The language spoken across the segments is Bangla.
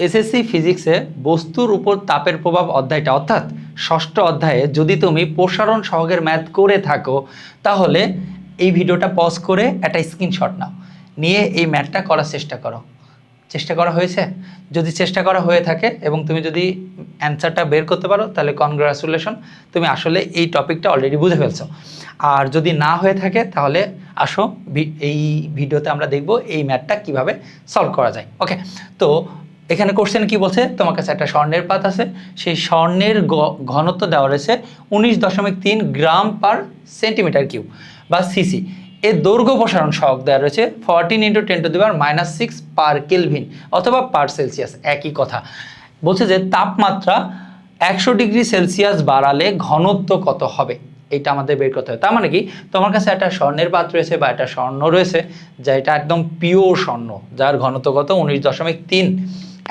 এসএসসি ফিজিক্সে বস্তুর উপর তাপের প্রভাব অধ্যায়টা অর্থাৎ ষষ্ঠ অধ্যায়ে যদি তুমি প্রসারণ সহগের ম্যাথ করে থাকো তাহলে এই ভিডিওটা পজ করে একটা স্ক্রিনশট নাও, নিয়ে এই ম্যাথটা করার চেষ্টা করো। চেষ্টা করা হয়েছে? যদি চেষ্টা করা হয়ে থাকে এবং তুমি যদি অ্যান্সারটা বের করতে পারো তাহলে কনগ্রাচুলেশন, তুমি আসলে এই টপিকটা অলরেডি বুঝে ফেলছো। আর যদি না হয়ে থাকে তাহলে আসো এই ভিডিওতে আমরা দেখব এই ম্যাথটা কিভাবে সলভ করা যায়। ওকে, তো এখানে কোশ্চেন কি বলছে, তোমার কাছে একটা স্বর্ণের পাত আছে, সেই স্বর্ণের ঘনত্ব দেওয়া রয়েছে 19.3 গ্রাম পার সেন্টিমিটার কিউব বা সিসি। এর দৈর্ঘ্য প্রসারণ সহগ দেওয়া রয়েছে 14 × 10⁻⁶ পার কেলভিন অথবা পার সেলসিয়াস, একই কথা। বলছে যে তাপমাত্রা 100 ডিগ্রি সেলসিয়াস বাড়ালে ঘনত্ব কত হবে, এইটা আমাদের বের করতে হবে। তার মানে কি, তোমার কাছে একটা স্বর্ণের পাত রয়েছে বা একটা স্বর্ণ রয়েছে যা এটা একদম পিওর স্বর্ণ, যার ঘনত্ব কত 19.3।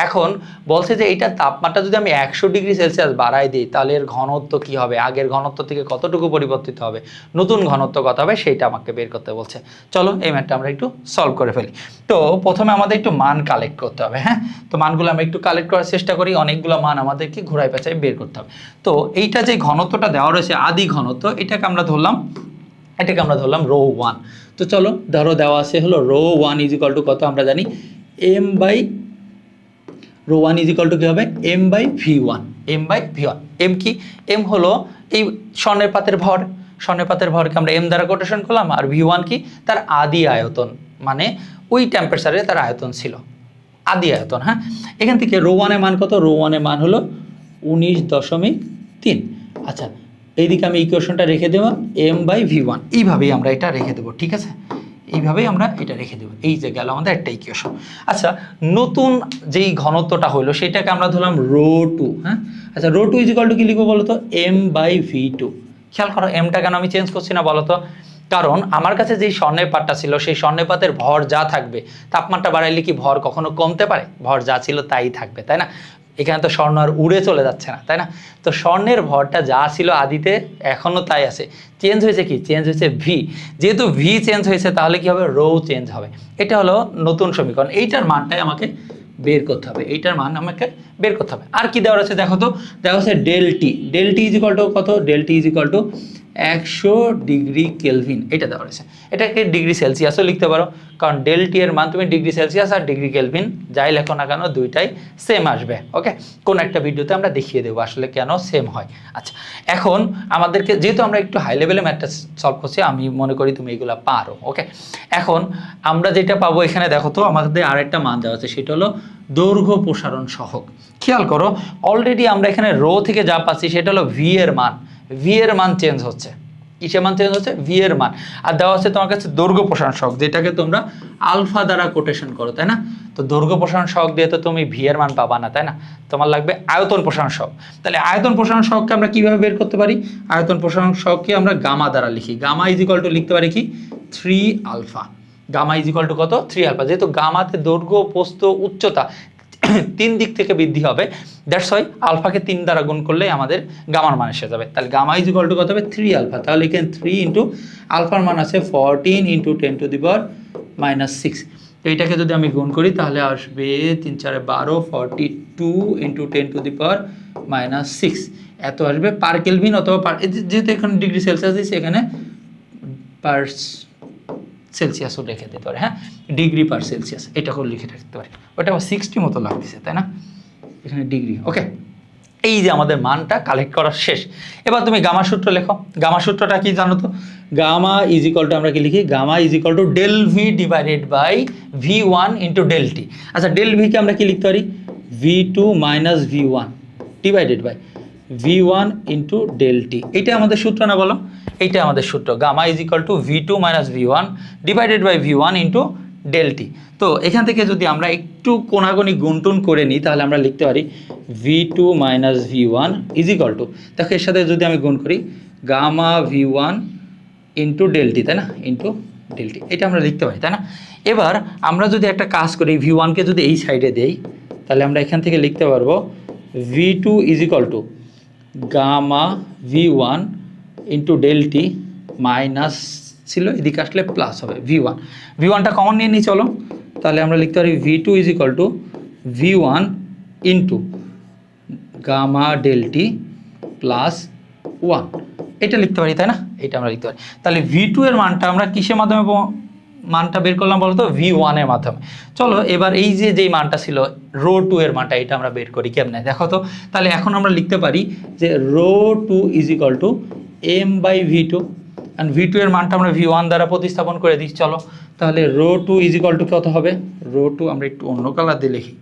এখন বলছে যে এইটা তাপমাত্রা যদি আমি 100 ডিগ্রি সেলসিয়াস বাড়াই দিই তাহলে এর ঘনত্ব কি হবে, আগের ঘনত্ব থেকে কতটুকু পরিবর্তিত হবে, নতুন ঘনত্ব কত হবে, সেইটা আমাকে বের করতে বলছে। চলো এই ম্যাথটা আমরা একটু সলভ করে ফেলি। তো প্রথমে আমাদের একটু মান কালেক্ট করতে হবে। হ্যাঁ, তো মানগুলো আমরা একটু কালেক্ট করার চেষ্টা করি, অনেকগুলো মান আমাদেরকে ঘোরায় পেঁচায় বের করতে হবে। তো এইটা যে ঘনত্বটা দেওয়া রয়েছে আদি ঘনত্ব, এটাকে আমরা ধরলাম ρ1। তো চলো ধরো দেওয়া আছে হলো ρ1 = কত আমরা জানি, ρ1 = কী হবে, m/v1। m কি, m হলো এই স্বর্ণের পাতের ভর, স্বর্ণের পাতের ভরকে আমরা m দ্বারা কোটেশন করলাম। আর v1 কি, তার আদি আয়তন, মানে ওই টেম্পারেচারে তার আয়তন ছিল, আদি আয়তন। হ্যাঁ, এখান থেকে ρ1 এর মান কত, ρ1 এর মান হলো 19.3। আচ্ছা, এইদিকে আমি ইকুয়েশনটা রেখে দেবো m/v1, এইভাবেই আমরা এটা রেখে দেবো। ঠিক আছে, এইভাবেই আমরা এটা রেখে দেবো। এই যে গেল আমাদের একটা ইকুয়েশন। আচ্ছা, নতুন যেই ঘনত্বটা হলো সেটাকে আমরা ধরলাম ρ2। হ্যাঁ, আচ্ছা ρ2 = কি লিখবো বলো তো, m/v2। খেয়াল করো এমটা কেন আমি চেঞ্জ করছি না বলো তো, কারণ আমার কাছে যেই স্বর্ণের পাতটা ছিল সেই স্বর্ণের পাতের ভর যা থাকবে, তাপমাত্রা বাড়াইলে কি ভর কখনো কমতে পারে? ভর যা ছিল তাই থাকবে, তাই না? এখানে তো স্বর্ণ আর উড়ে চলে যাচ্ছে না, তাই না? তো স্বর্ণের ভরটা যা ছিল আদিতে এখনও তাই আছে, চেঞ্জ হয়েছে কি, চেঞ্জ হয়েছে ভি। যেহেতু ভি চেঞ্জ হয়েছে তাহলে কি হবে, রো চেঞ্জ হবে। এটা হলো নতুন সমীকরণ, এইটার মানটাই আমাকে বের করতে হবে, এইটার মান আমাকে বের করতে হবে। আর কি দেওয়া আছে দেখো তো, দেখা হচ্ছে ∆T কত, ∆T = 100 ডিগ্রি কেলভিন, এটা দেওয়া রয়েছে। এটাকে ডিগ্রি সেলসিয়াসও লিখতে পারো, কারণ ∆T এর মান তুমি ডিগ্রি সেলসিয়াস আর ডিগ্রি কেলভিন যাই লেখো না কেন দুইটাই সেম আসবে। ওকে, কোন একটা ভিডিওতে আমরা দেখিয়ে দেবো আসলে কেন সেম হয়। আচ্ছা, এখন আমাদেরকে যেহেতু আমরা একটু হাই লেভেলে ম্যাথটা সলভ করছি, আমি মনে করি তুমি এগুলো পারো। ওকে, এখন আমরা যেটা পাবো এখানে দেখো তো, আমাদের আরেকটা মান দেওয়া আছে, সেটা হলো দৈর্ঘ্য প্রসারণ সহগ। খেয়াল করো অলরেডি আমরা এখানে রো থেকে যা পাচ্ছি সেটা হলো ভি এর মান, ভি এর মান চেঞ্জ হচ্ছে, কিসের মান চেঞ্জ হচ্ছে, ভি এর মান। আর দেওয়া হচ্ছে তোমার কাছে দৈর্ঘ্য প্রসারণ সহগ, যেটাকে তোমরা আলফা দ্বারা কোটেশন করো, তাই না? তো দৈর্ঘ্য প্রসারণ সহগ দিয়ে তো তুমি ভি এর মান পাবা না, তাই না? তোমার লাগবে আয়তন প্রসারণ সহগ। তাহলে আয়তন প্রসারণ সহগকে আমরা কিভাবে বের করতে পারি, আয়তন প্রসারণ সহগকে আমরা গামা দ্বারা লিখি। গামা = লিখতে পারি কি, 3 আলফা। গামা = কত, 3 আলফা। যেহেতু গামাতে দৈর্ঘ্য, প্রস্থ, উচ্চতা 3 দিক থেকে বৃদ্ধি হবে, দ্যাটস ওয়াই আলফাকে 3 দ্বারা গুণ করলেই আমাদের গামার মান এসে যাবে। তাহলে গামা = কত হবে, 3 আলফা। তাহলে এখানে 3 × আলফার মান আছে 14 × 10⁻⁶। তো এইটাকে যদি আমি গুণ করি তাহলে আসবে 3 × 4 = 12, 42 × 10⁻⁶, এত আসবে পার কেলভিন অথবা পার, যেহেতু এখানে ডিগ্রি সেলসিয়াস দিয়েছে এখানে পার সেলসিয়াসও লিখে দিতে পারে। হ্যাঁ, ডিগ্রি পার সেলসিয়াস এটাকেও লিখে রাখতে পারে, ওটা 60 মতো লাগতেছে, তাই না? এখানে ডিগ্রি। ওকে, এই যে আমাদের মানটা কালেক্ট করা শেষ। এবার তুমি গামা সূত্র লেখো। গামা সূত্রটা কি জানো তো, গামা = আমরা কি লিখি, গামা = ∆V / V1 × ∆T। আচ্ছা, ∆V কে আমরা কি লিখতে পারি, V2 - V1 / V1 × ∆T। এইটা আমাদের সূত্র না বলো, এইটা আমাদের সূত্র, gamma = V2 - V1 / V1 × ∆T। তো এখান থেকে যদি আমরা একটু কোনাগুনি গুণটুন করে নিই তাহলে আমরা লিখতে পারি V2 - V1 = দেখো এর সাথে যদি আমি গুণ করি গামা V1 × ∆T, তাই না, ∆T, এটা আমরা লিখতে পারি, তাই না? এবার আমরা যদি একটা কাজ করি, V1কে যদি এই সাইডে দেই তাহলে আমরা এখান থেকে লিখতে পারবো V2 = gamma V1 × ∆T minus ছিল, এদিকে আসলে প্লাস হবে V1টা কমন নিয়ে নিই চলো। তাহলে আমরা লিখতে পারি V2 = V1 into gamma ডেলটি plus 1, এটা লিখতে পারি, তাই না? এটা আমরা লিখতে পারি। তাহলে V2 এর মানটা আমরা কিসের মাধ্যমে মানটা বের করলাম বলতো? V1 এর মাধ্যমে। চলো এবার এই যে যেই মানটা ছিল রো 2 এর মানটা, এটা আমরা বের করি কেমনে দেখো তো। তাহলে এখন আমরা লিখতে পারি যে rho 2 is equal to m/V2, and V2 এর মানটা আমরা V1 দ্বারা প্রতিস্থাপন করে দিই। চলো তাহলে রো 2 ইজ ইকাল টু কত হবে? রো 2 আমরা একটু অন্য কালার দিয়ে লিখি,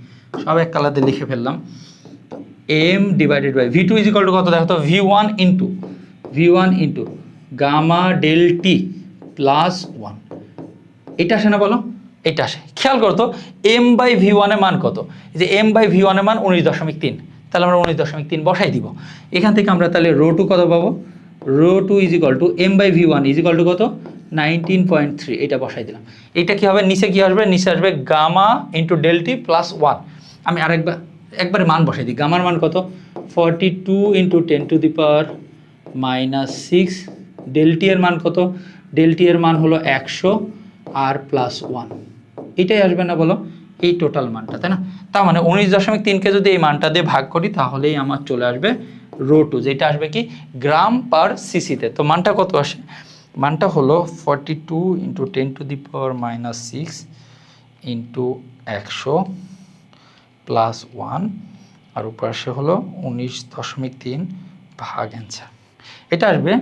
সব এক কালার দিয়ে লিখে ফেললাম। m divided by V2 is equal to কত দেখো তো? V1 ইন্টু গামা ডেলটি প্লাস 1, এটা আসে না বলো? এটা আসে। খেয়াল করতো m/V1 এর মান কত? এই যে m/V1 এর মান 19.3, তাহলে আমরা 19.3 বসাই দিব। এখান থেকে আমরা তাহলে রো 2 কত পাবো? Rho 2 is equal to m/V1 is equal to কত? 19.3, এটা বসাই দিলাম। এটা কি হবে? নিচে কি আসবে? নিচে আসবে গামা ইন্টু ডেলটি প্লাস 1। আমি একবারে মান বসাই দিই। গামার মান কত? 42 ইন্টু 10⁻⁻6। ডেলটি এর মান কত? ডেলটি এর মান হলো 100 আর প্লাস 1, এটাই আসবে না বলো? এই টোটাল মানটা, তাই না? তার মানে 19.3কে যদি এই মানটা দিয়ে ভাগ করি তাহলেই আমার চলে আসবে রো 2, যেটা আসবে কি গ্রাম পার সিসিতে। তো মানটা কত আসে? মানটা হলো 42 ইন্টু 10⁻⁻6 ইন্টু 100 প্লাস 1, আর উপর আসে হলো 19.3 ভাগ অ্যান্সার। এটা আসবে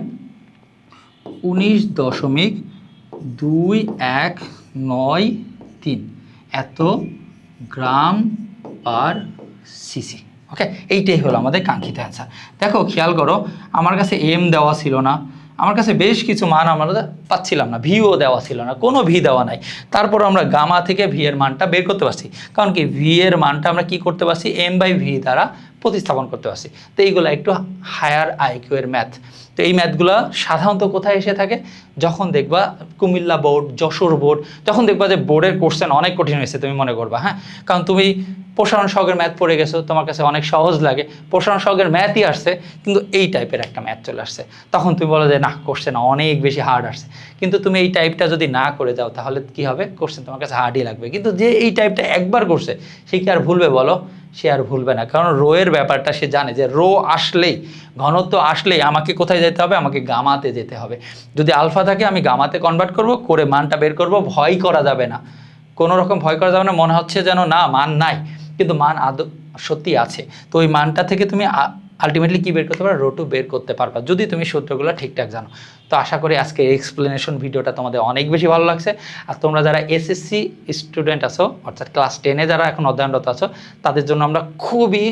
19.2193 এত গ্রাম পার সিসি। ওকে, এইটাই হলো আমাদের কাঙ্ক্ষিত অ্যান্সার। দেখো খেয়াল করো, আমার কাছে এম দেওয়া ছিল না, আমার কাছে বেশ কিছু মান আমরা পাচ্ছিলাম না, ভিও দেওয়া ছিল না, কোনো ভি দেওয়া নাই, তারপর আমরা গামা থেকে ভি এর মানটা বের করতে পারছি। কারণ কি ভি এর মানটা আমরা কি করতে পারছি? m/v দ্বারা প্রতিস্থাপন করতে পারছি। তো এইগুলো একটু হায়ার আইকিউ এর ম্যাথ। তো এই ম্যাথগুলো সাধারণত কোথায় এসে থাকে? যখন দেখবা কুমিল্লা বোর্ড, যশোর বোর্ড, যখন দেখবা যে বোর্ডের কোশ্চেন অনেক কঠিন হয়েছে, তুমি মনে করবা, হ্যাঁ, কারণ তুমি প্রসারণ সহগের ম্যাথ পড়ে গেছো, তোমার কাছে অনেক সহজ লাগে, প্রসারণ সহগের ম্যাথই আসছে, কিন্তু এই টাইপের একটা ম্যাথ চলে আসছে, তখন তুমি বলো যে না, কোশ্চেন অনেক বেশি হার্ড আসছে। কিন্তু তুমি এই টাইপটা যদি না করে যাও তাহলে কি হবে? কোশ্চেন তোমার কাছে হার্ডই লাগবে। কিন্তু যে এই টাইপটা একবার করছে সে কি আর ভুলবে বলো? সে আর ভুলবে না, কারণ রো এর ব্যাপারটা সে জানে যে রো আসলেই, ঘনত্ব আসলেই আমাকে কোথায় যেতে হবে? আমাকে গামাতে যেতে হবে। যদি আলফা থাকে আমি গামাতে কনভার্ট করব, করে মানটা বের করব। ভয় করা যাবে না, কোনো রকম ভয় করা যাবে না। মনে হচ্ছে যেন না মান নাই, কিন্তু মান আদৌ সত্যি আছে। তো ওই মানটা থেকে তুমি আলটিমেটলি কি বের করতে পারো? রো 2 বের করতে পারবা, যদি তুমি সূত্রগুলো ঠিকঠাক জানো। তো আশা করি আজকে এক্সপ্লেনেশন ভিডিওটা তোমাদের অনেক বেশি ভালো লাগছে। আর তোমরা যারা এসএসসি স্টুডেন্ট আছো, অর্থাৎ ক্লাস 10-এ যারা এখন অধ্যয়নরত আছো, তাদের জন্য আমরা খুবই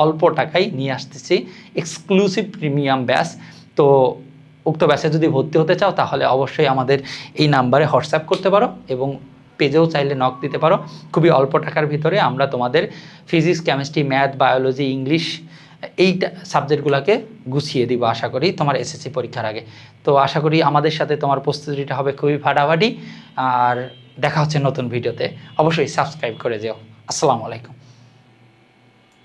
অল্প টাকায় নিয়ে আসতেছি এক্সক্লুসিভ প্রিমিয়াম ব্যাচ। তো উক্ত ব্যাচে যদি ভর্তি হতে চাও তাহলে অবশ্যই আমাদের এই নাম্বারে হোয়াটসঅ্যাপ করতে পারো, এবং পেজেও চাইলে নক দিতে পারো। খুবই অল্প টাকার ভিতরে আমরা তোমাদের physics, chemistry, math, biology, English এই সাবজেক্টগুলোকে গুছিয়ে দিব আশা করি তোমার এসএসসি পরীক্ষার আগে। তো আশা করি আমাদের সাথে তোমার প্রস্তুতিটা হবে খুবই ফাটাফাটি। আর দেখা হচ্ছে নতুন ভিডিওতে, অবশ্যই সাবস্ক্রাইব করে যেও। আসসালামু আলাইকুম।